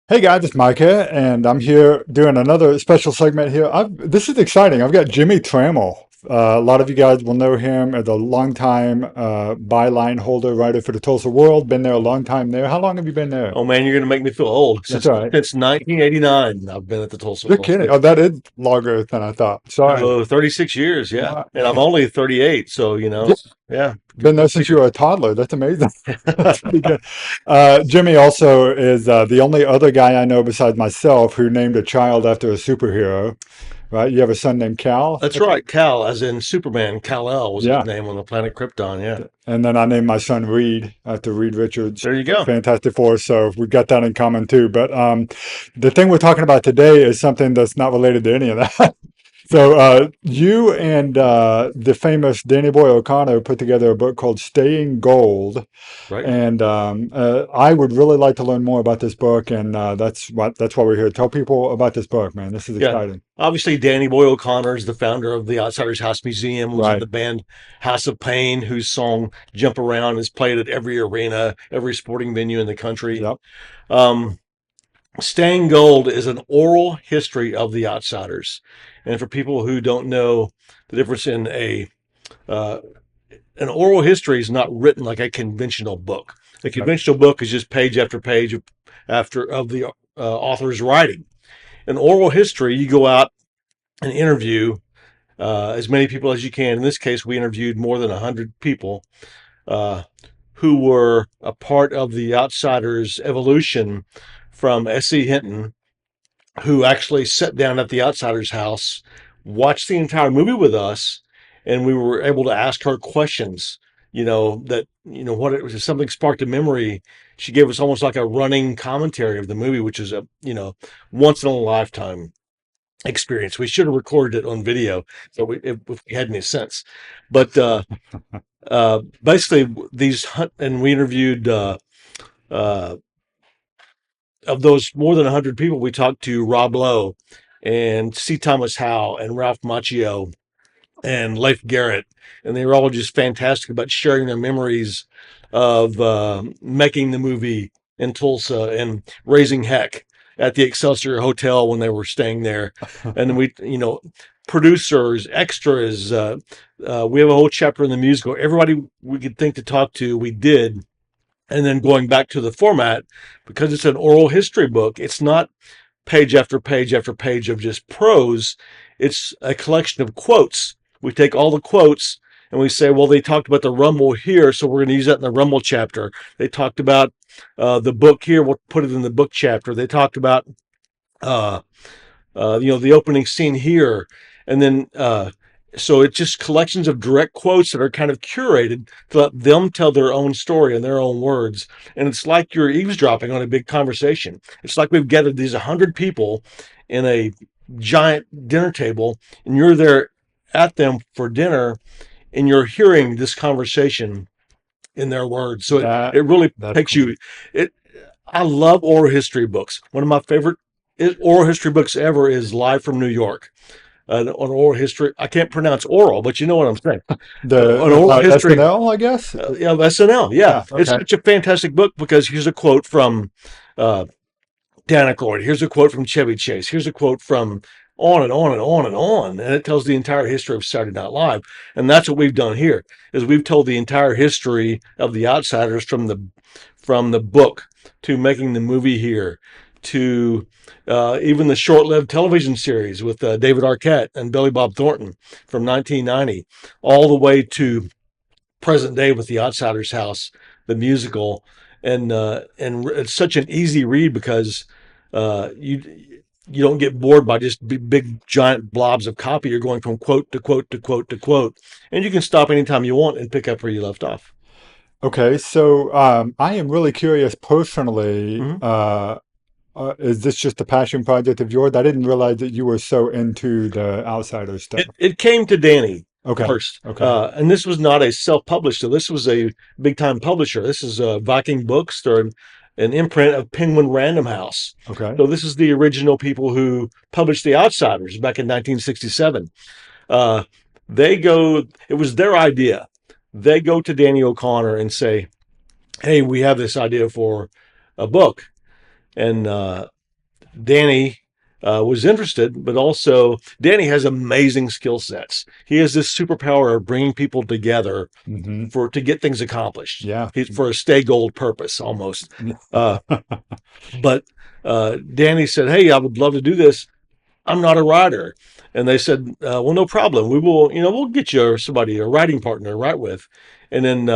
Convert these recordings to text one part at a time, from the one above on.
Hey guys, it's Mike here, and I'm here doing another special segment here. This is exciting. I've got Jimmie Tramel. A lot of you guys will know him as a longtime byline holder writer for the Tulsa World. Been there a long time there. How long have you been there? Oh man, you're gonna make me feel old. That's Since all right. 1989, I've been at the Tulsa You're World. kidding. Oh, that is longer than I thought. Sorry. Oh, 36 years, yeah. Wow. And I'm only 38, so Yeah, yeah. been there since you were a toddler. That's amazing. That's pretty good. Jimmy also is the only other guy I know besides myself who named a child after a superhero, right? You have a son named Cal, That's I think? right, Cal, as in Superman. Kal-El was his Yeah. name on the planet Krypton. Yeah, And then I named my son Reed after Reed Richards, there you go. Fantastic Four. So we've got that in common too. But the thing we're talking about today is something that's not related to any of that. So you and the famous Danny Boy O'Connor put together a book called Staying Gold, Right. and I would really like to learn more about this book, and that's why we're here. Tell people about this book, man. This is Yeah. exciting. Obviously, Danny Boy O'Connor is the founder of the Outsiders House Museum, was in Right. the band House of Pain, whose song Jump Around is played at every arena, every sporting venue in the country. Yep. Um, Staying Gold is an oral history of the Outsiders. And for people who don't know the difference in uh, an oral history is not written like a conventional book. A Right. conventional book is just page after page of the author's writing. An oral history, you go out and interview as many people as you can. In this case, we interviewed more than 100 people uh, who were a part of the Outsiders' evolution from S.E. Hinton, who actually sat down at the Outsider's house, watched the entire movie with us, and we were able to ask her questions. What it was, if something sparked a memory. She gave us almost like a running commentary of the movie, which is once in a lifetime experience. We should have recorded it on video, so if we had any sense. But basically, and we interviewed uh, of those more than 100 people. We talked to Rob Lowe and C. Thomas Howe and Ralph Macchio and Leif Garrett, and they were all just fantastic about sharing their memories of making the movie in Tulsa and raising heck at the Excelsior Hotel when they were staying there. And then producers, extras. We have a whole chapter in the musical. Everybody we could think to talk to, we did. And then going back to the format, because it's an oral history book, it's not page after page after page of just prose. It's a collection of quotes. We take all the quotes and we say, well, they talked about the Rumble here, so we're going to use that in the Rumble chapter. They talked about the book here, we'll put it in the book chapter. They talked about, uh, the opening scene here. And then, so it's just collections of direct quotes that are kind of curated to let them tell their own story in their own words. And it's like you're eavesdropping on a big conversation. It's like we've gathered these 100 people in a giant dinner table, and you're there at them for dinner, and you're hearing this conversation in their words. So That it really that's takes cool. you. It. I love oral history books. One of my favorite oral history books ever is Live from New York. On oral history, I can't pronounce oral, but you know what I'm saying. The On oral about history, SNL, I guess. SNL. Yeah, Yeah. it's Okay. such a fantastic book because here's a quote from uh, Dan Aykroyd. Here's a quote from Chevy Chase. Here's a quote from on and on and on and on, and it tells the entire history of Saturday Night Live. And that's what we've done here is we've told the entire history of the Outsiders from the book to making the movie here to even the short-lived television series with David Arquette and Billy Bob Thornton from 1990, all the way to present day with the Outsiders House, the musical, and it's such an easy read because you don't get bored by just big giant blobs of copy. You're going from quote to quote to quote to quote, and you can stop anytime you want and pick up where you left off. Okay. So I am really curious personally. Mm-hmm. Is this just a passion project of yours? I didn't realize that you were so into the outsider stuff. It came to Danny Okay. first, Okay. and this was not a self-published. So this was a big-time publisher. This is Viking Books. They're an imprint of Penguin Random House. Okay. So this is the original people who published The Outsiders back in 1967. Uh, they go. It was their idea. They go to Danny O'Connor and say, "Hey, we have this idea for a book." and Danny was interested, but also Danny has amazing skill sets. He has this superpower of bringing people together Hmm. to get things accomplished. Yeah. He's for a stay gold purpose almost. Uh, but Danny said, "Hey, I would love to do this. I'm not a writer." And they said, "Well, no problem. We will, we'll get you somebody, a writing partner to write with." And then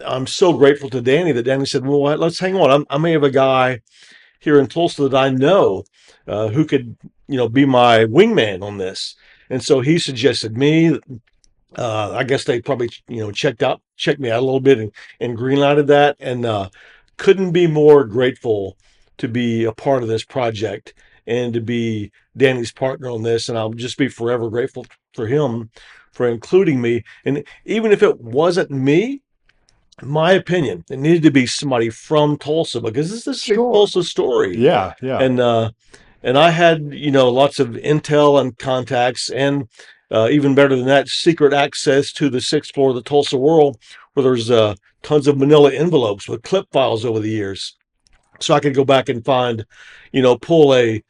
I'm so grateful to Danny that Danny said, "Well, let's hang on. I may have a guy here in Tulsa that I know who could, be my wingman on this." And so he suggested me. I guess they probably, checked me out a little bit and greenlighted that. And couldn't be more grateful to be a part of this project and to be Danny's partner on this. And I'll just be forever grateful for him for including me. And even if it wasn't me, in my opinion, it needed to be somebody from Tulsa because this is a Sure. Tulsa story. Yeah. Yeah. And I had lots of intel and contacts, and even better than that, secret access to the sixth floor of the Tulsa World, where there's tons of Manila envelopes with clip files over the years. So I could go back and find, pull a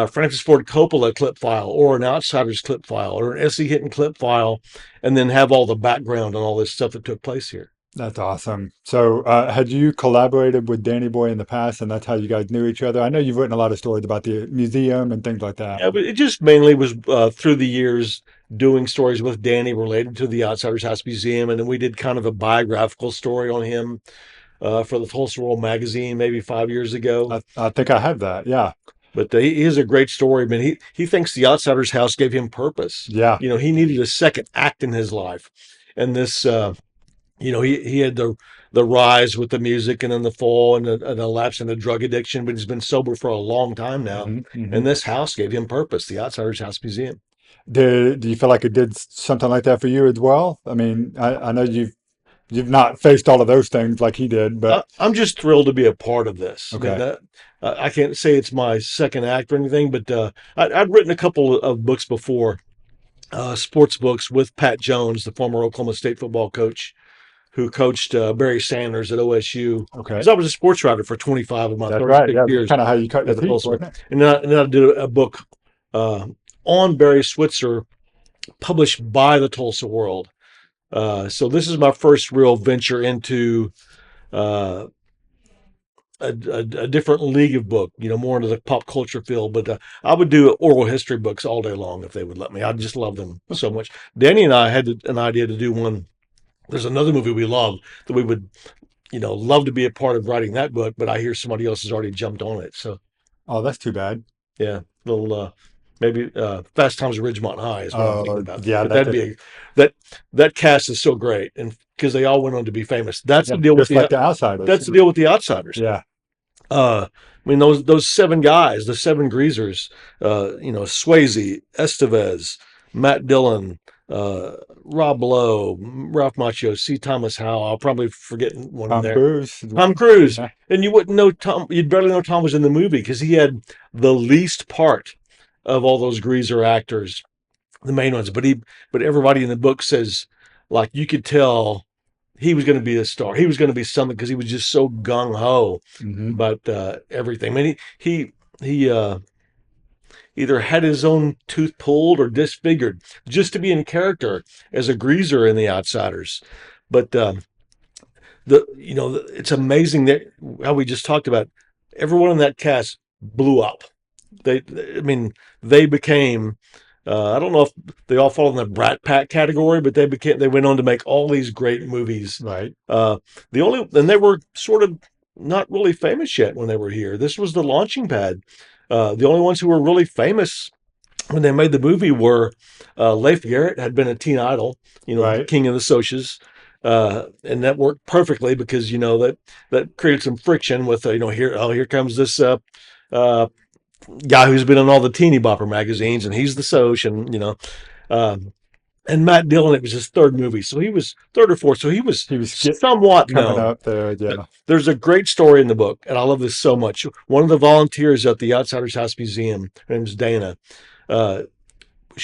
Francis Ford Coppola clip file or an Outsiders clip file or an S.E. Hinton clip file, and then have all the background and all this stuff that took place here. That's awesome. So, had you collaborated with Danny Boy in the past, and that's how you guys knew each other? I know you've written a lot of stories about the museum and things like that. Yeah, but it just mainly was through the years doing stories with Danny related to the Outsiders House Museum, and then we did kind of a biographical story on him for the Tulsa World magazine maybe 5 years ago. I think I have that. Yeah. But he is a great story, man. He thinks the Outsiders House gave him purpose. Yeah. He needed a second act in his life, and this he had the rise with the music and then the fall and a lapse in the drug addiction, but he's been sober for a long time now. Hmm. Hmm. And this house gave him purpose, the Outsiders House Museum. Do you feel like it did something like that for you as well? I mean, I know you've not faced all of those things like he did, but I'm just thrilled to be a part of this. I mean, okay. I can't say it's my second act or anything, but I'd written a couple of books before, sports books with Pat Jones, the former Oklahoma State football coach who coached Barry Sanders at OSU. Okay. Because I was a sports writer for 25 of my That's right. 36 Yeah, that's years kind of how you cut your as a teeth, Tulsa. wasn't it? And then I did a book uh, on Barry Switzer, published by the Tulsa World. So this is my first real venture into uh, a different league of book, more into the pop culture field. But I would do oral history books all day long if they would let me. I just love them so much. Danny and I had an idea to do one. There's another movie we love that we would, love to be a part of writing that book, but I hear somebody else has already jumped on it. So Oh, that's too bad. yeah, little maybe Fast Times at Ridgemont High is what I'm thinking Oh, about. yeah, But that that'd did. be that cast is so great, and because they all went on to be famous. Yeah, just like the outsiders. That's the deal with the Outsiders. Yeah. I mean those seven guys, the seven greasers, Swayze, Estevez, Matt Dillon, uh, Rob Lowe, Ralph Macchio, C. Thomas Howell. I'll probably forget one in Tom there. Cruise. Tom Cruise, Yeah. and you wouldn't know Tom. You'd barely know Tom was in the movie because he had the least part of all those greaser actors, the main ones. But everybody in the book says, like, you could tell he was going to be a star. He was going to be something because he was just so gung ho Hmm. about everything. I mean, he either had his own tooth pulled or disfigured just to be in character as a greaser in The Outsiders. But it's amazing that how we just talked about everyone in that cast blew up. I mean, they became. I don't know if they all fall in the Brat Pack category, but they went on to make all these great movies. Right. And they were sort of not really famous yet when they were here. This was the launching pad. The only ones who were really famous when they made the movie were Leif Garrett had been a teen idol, Right. king of the socias. And that worked perfectly because that created some friction with here comes this uh, guy who's been in all the teeny bopper magazines and he's the Soch um, and Matt Dillon, it was his third movie, so he was third or fourth, so he was He was somewhat coming known. up there. Yeah. There's a great story in the book, and I love this so much. One of the volunteers at the Outsiders House Museum, her name's Dana. Uh,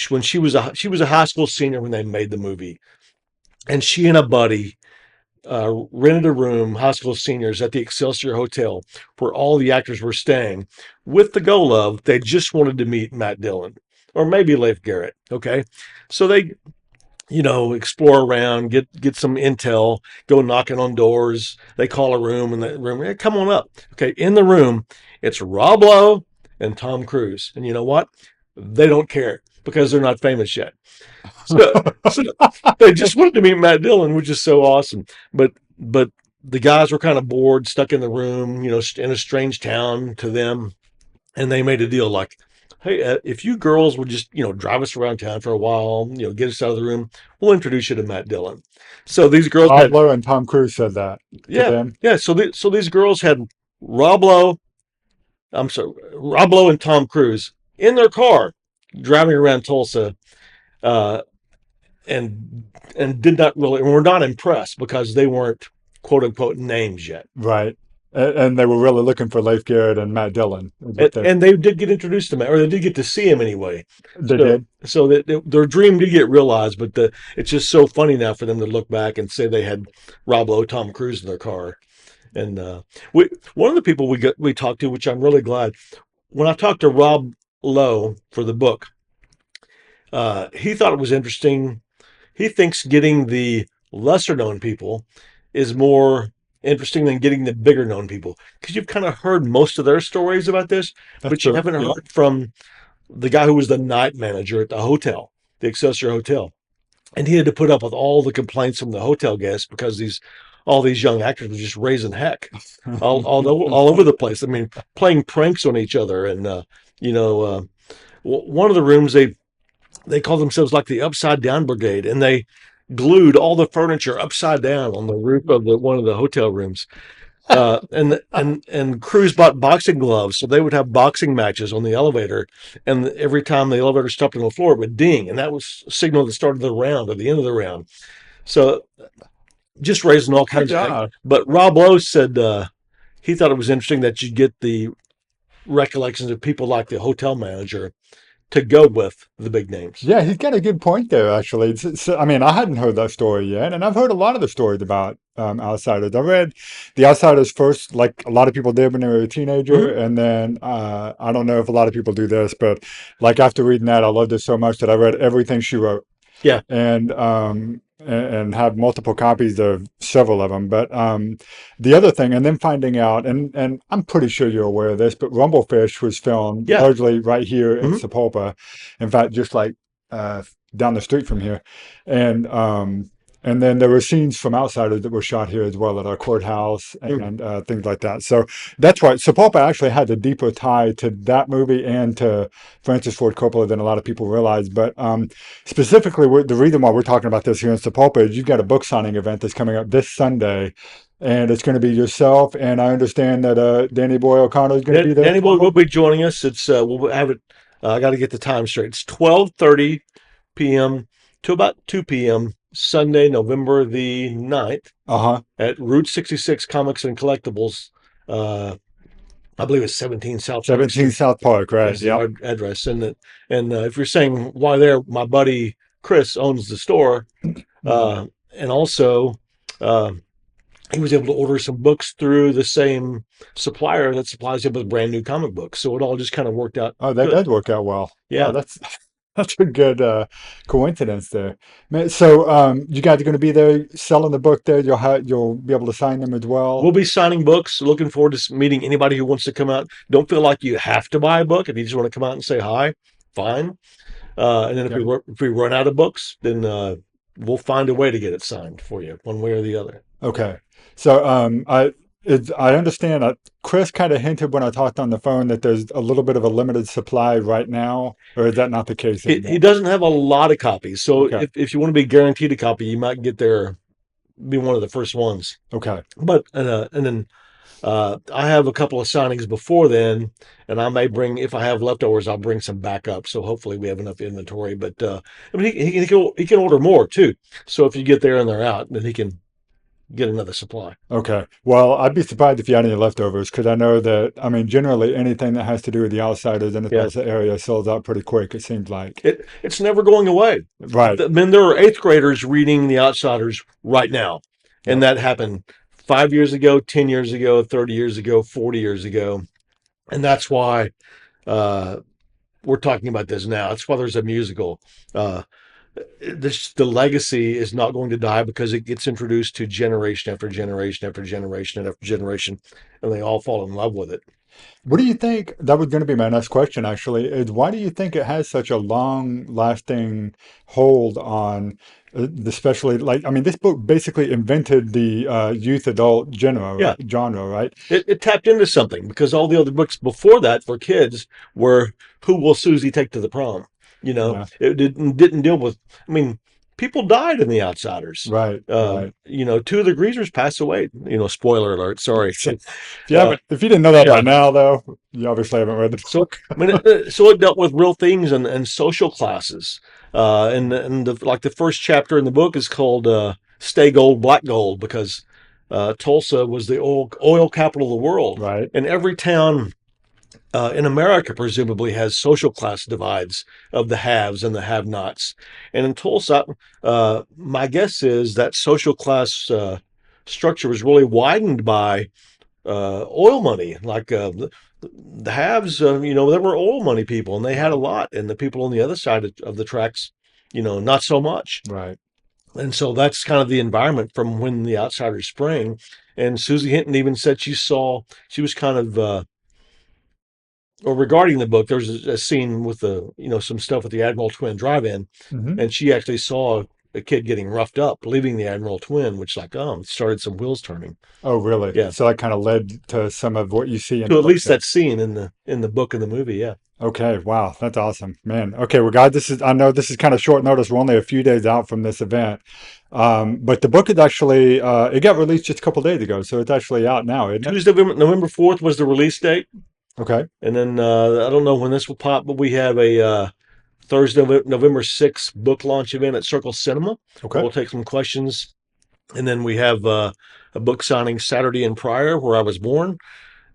when she was a high school senior when they made the movie, and she and a buddy rented a room, high school seniors, at the Excelsior Hotel, where all the actors were staying, with the goal of they just wanted to meet Matt Dillon or maybe Leif Garrett. Okay, so they, explore around, get some intel, go knocking on doors. They call a room, and the room, hey, come on up. Okay, in the room, it's Rob Lowe and Tom Cruise, and you know what? They don't care because they're not famous yet. So they just wanted to meet Matt Dillon, which is so awesome. But the guys were kind of bored, stuck in the room, in a strange town to them, and they made a deal like, "Hey, if you girls would just drive us around town for a while, get us out of the room, we'll introduce you to Matt Dillon." So these girls Rob had, Lowe and Tom Cruise said that to yeah, them. yeah. So these girls had Rob Lowe, I'm sorry, Rob Lowe and Tom Cruise in their car driving around Tulsa. Uh, and did not really, and were not impressed because they weren't quote unquote names yet. Right. And they were really looking for Leif Garrett and Matt Dillon. Is what And they did get introduced to him, or they did get to see him anyway. they So did. so that their dream did get realized, but it's just so funny now for them to look back and say they had Rob Lowe, Tom Cruise in their car. And one of the people we talked to, which I'm really glad, when I talked to Rob Lowe for the book, he thought it was interesting. He thinks getting the lesser known people is more interesting than getting the bigger known people, because you've kind of heard most of their stories about this, That's but you true. haven't Yeah. heard from the guy who was the night manager at the hotel, the Excelsior Hotel. And he had to put up with all the complaints from the hotel guests because all these young actors were just raising heck all over the place. I mean, playing pranks on each other. And, you know, uh, one of the rooms, they call themselves like the Upside Down Brigade, and they glued all the furniture upside down on the roof of one of the hotel rooms. And crews bought boxing gloves, so they would have boxing matches on the elevator. And every time the elevator stopped on the floor, it would ding, and that was a signal the start of the round or the end of the round. So just raising all kinds of. Yeah. But Rob Lowe said he thought it was interesting that you get the recollections of people like the hotel manager to go with the big names. Yeah, he's got a good point there, actually. I mean, I hadn't heard that story yet, and I've heard a lot of the stories about Outsiders. I read The Outsiders first, like a lot of people did when they were a teenager, Mhm. and then I don't know if a lot of people do this, but like after reading that, I loved it so much that I read everything she wrote. Yeah. And have multiple copies of several of them. But the other thing, and then finding out, and I'm pretty sure you're aware of this, but Rumblefish was filmed Yeah. largely right here in Mhm. Sapulpa. In fact, just like uh, down the street from here, and then there were scenes from Outsiders that were shot here as well at our courthouse Mm. and things like that. So that's why Sapulpa actually had a deeper tie to that movie and to Francis Ford Coppola than a lot of people realize. But specifically, the reason why we're talking about this here in Sapulpa is you've got a book signing event that's coming up this Sunday, and it's going to be yourself. And I understand that Danny Boy O'Connor is going to be there Danny as Boy will well. be joining us. It's we'll have it. I got to get the time straight. It's 12:30 p.m. to about 2 p.m. Sunday, November the 9th, Uh-huh. at Route 66 Comics and Collectibles. Uh, I believe it's 17 South Park 17 Street South Park, right? is the Yep. address. And if you're saying why there, my buddy Chris owns the store, and also. Uh, he was able to order some books through the same supplier that supplies him with brand new comic books. So it all just kind of worked out Oh, that good. does work out well. Wow, Yeah. that's a good coincidence there. Man, so you guys are going to be there selling the book there. You'll be able to sign them as We'll well. be signing books. Looking forward to meeting anybody who wants to come out. Don't feel like you have to buy a book. If you just want to come out and say hi, fine. And then Yeah. if we run out of books, then we'll find a way to get it signed for you, one way or the other. Okay. So I understand Chris kind of hinted when I talked on the phone that there's a little bit of a limited supply right now, or is that not the case He anymore? doesn't have a lot of copies, so Okay. if you want to be guaranteed a copy, you might get there, be one of the first ones. Okay. But and then I have a couple of signings before then, and I may bring, if I have leftovers, I'll bring some back up. So hopefully we have enough inventory. But I mean, he can order more too. So if you get there and they're out, then he can get another supply. Okay. Well, I'd be surprised if you had any leftovers because I know that, I mean, generally anything that has to do with the Outsiders in the Yeah, Tulsa area sells out pretty quick, it seems like. it's never going away. Right. I mean, there are eighth graders reading The Outsiders right now, And Yep. that happened 5 years ago, 10 years ago, 30 years ago, 40 years ago. And that's why uh, we're talking about this now. That's why there's a musical. Uh, the legacy is not going to die because it gets introduced to generation after generation after generation after generation, and they all fall in love with it. What do you think? That was going to be my next question, actually, is why do you think it has such a long-lasting hold on especially like, I mean, this book basically invented the youth adult Yeah, genre, right? it tapped into something because all the other books before that for kids were who will Susie take to the prom? Yeah, It didn't deal with. I mean, people died in The Outsiders. right, right. Two of the Greasers passed away. Spoiler alert. Sorry. So Uh, if you didn't know that by yeah. now, though, you obviously haven't read the So book. I mean, so it dealt with real things and social classes. Like the first chapter in the book is called "Stay Gold, Black Gold" because Tulsa was the oil capital of the world, Right. and every town in America presumably has social class divides of the haves and the have-nots. And in Tulsa, my guess is that social class structure was really widened by oil money. Like the haves, there were oil money people, and they had a Right. lot, and the people on the other side of the tracks, not so much. Right. And so that's kind of the environment from when the Outsiders sprang. And Susie Hinton even said she was kind of or regarding the book, there's a scene with some stuff with the Admiral Twin drive-in, Hmm. and she actually saw a kid getting roughed up leaving the Admiral Twin, which like started some wheels turning. Oh, really? Yeah, So that kind of led to some of what you see in to the at book least then. that scene in the book and the movie. Yeah, Okay, wow, that's awesome, man. Okay, well, guys, I know this is kind of short notice. We're only a few days out from this event, but the book is actually it got released just a couple days ago, so it's actually out now, isn't it? Tuesday, November 4th was the release date, Okay, and then I don't know when this will pop, but we have a Thursday, November 6th book launch event at Circle Cinema, where okay, we'll take some questions, and then we have a book signing Saturday in Pryor, where I was born,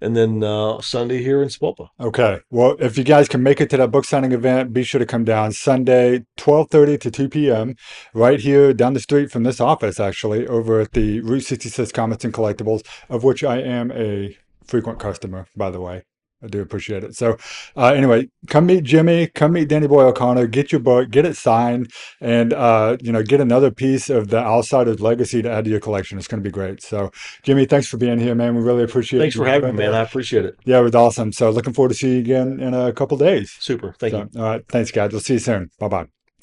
and then Sunday here in Sapulpa. okay. Well, if you guys can make it to that book signing event, be sure to come down Sunday, 12:30 to 2 p.m. right here down the street from this office, actually, over at the Route 66 Comics and Collectibles, of which I am a frequent customer, by the way. I do appreciate it. So, anyway, come meet Jimmie, come meet Danny Boy O'Connor, get your book, get it signed, and get another piece of the Outsiders legacy to add to your collection. It's going to be great. So, Jimmie, thanks for being here, man. We really appreciate Thanks you for having doing me, man. this. I appreciate it. Yeah, it was awesome. So, looking forward to see you again in a couple days. Super. Thank So, you. all right, thanks, guys. We'll see you soon. Bye bye.